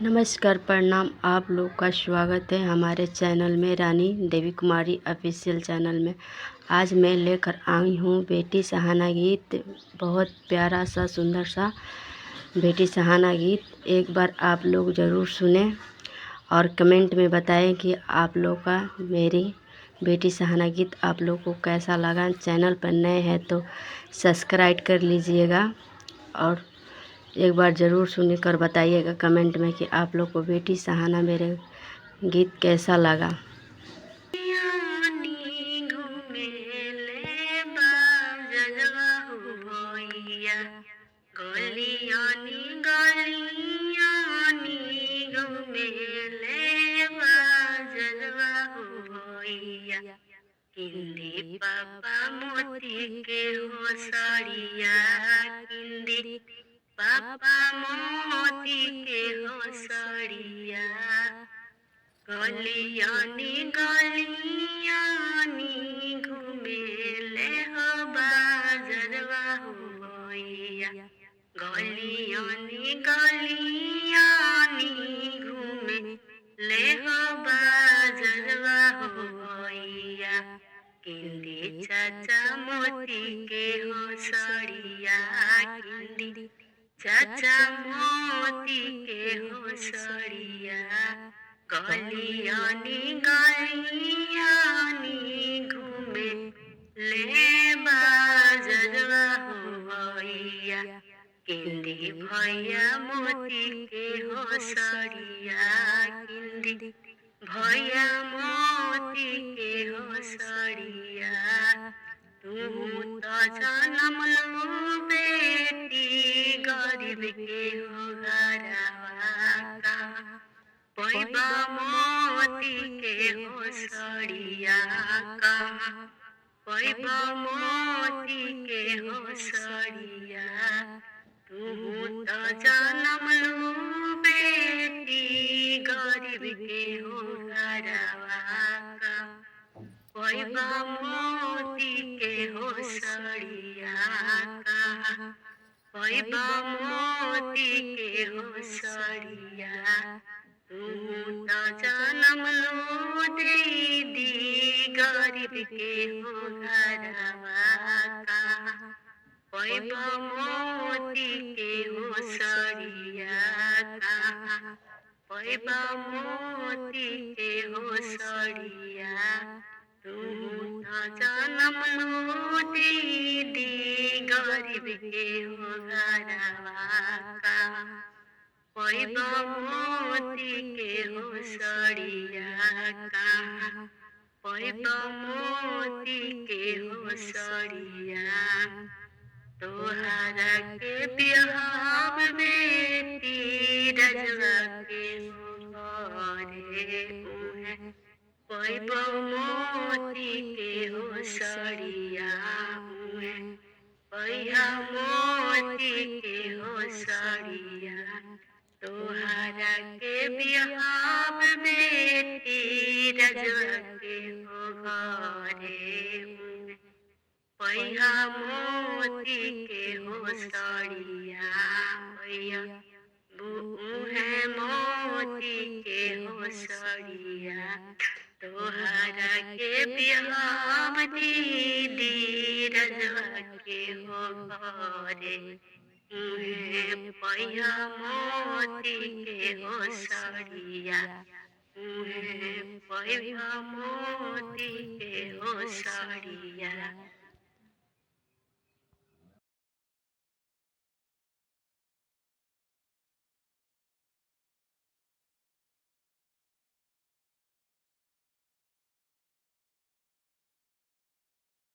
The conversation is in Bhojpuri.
नमस्कार, प्रणाम। आप लोग का स्वागत है हमारे चैनल में, रानी देवी कुमारी ऑफिशियल चैनल में। आज मैं लेकर आई हूँ बेटी सहाना गीत। बहुत प्यारा सा, सुंदर सा बेटी सहाना गीत। एक बार आप लोग ज़रूर सुने और कमेंट में बताएं कि आप लोग का मेरी बेटी सहाना गीत आप लोग को कैसा लगा। चैनल पर नए हैं तो सब्सक्राइब कर लीजिएगा और एक बार ज़रूर सुनकर बताइएगा कमेंट में कि आप लोग को बेटी सहाना मेरे गीत कैसा लगा। किंदी पापा मोती के हो साड़िया, किंदी पापा मोती के हो साड़िया, गलियानी गलियानी घूमेले हो बाजरवा होइया, गलियानी गलियानी घूमेले हो बाजरवा होइया, किंदी चाचा मोती के हो साड़िया, किंदी चाचा मोती के हो साड़िया, गलियानी गलियानी घूमे ले बाजरवा होइया, किंदी भैया मोती के हो साड़िया, किंदी भैया मोती के हो साड़िया, तू तो जन्म लो बेटी गरीब के हो घरवा का, पैबा मोती के हो साड़िया का, पैबा मोती के हो साड़िया, तू तो जन्म लो बेटी गरीब के हो घरवा का, पैबा मोती के हो साड़िया का, पैबा मोती के हो साड़िया, तू तो जन्म लो दीदी गरीब के हो घरवा का, पैबा मोती के हो साड़िया का, पैबा मोती के हो साड़िया, तू तो जन्म लो दीदी गरीब के हो घरवा का, पैबा मोती के हो साड़िया का, पैबा मोती के हो साड़िया, तोहरा के बिहाव बेटी रजवा के हो घरे उहे, पैबा मोती के हो साड़िया उहे, पैहा मोती के हो साड़िया, तोहरा के बिहाव बेटी रजवा के हो घरे उहे, पैहा मोती के हो साड़िया, पैया उहे मोती के हो साड़िया, तोहरा के बिहाव दीदी रजवा के हो घरे उहे, पैया मोती के हो साड़िया उहे, पैया मोती के हो साड़िया।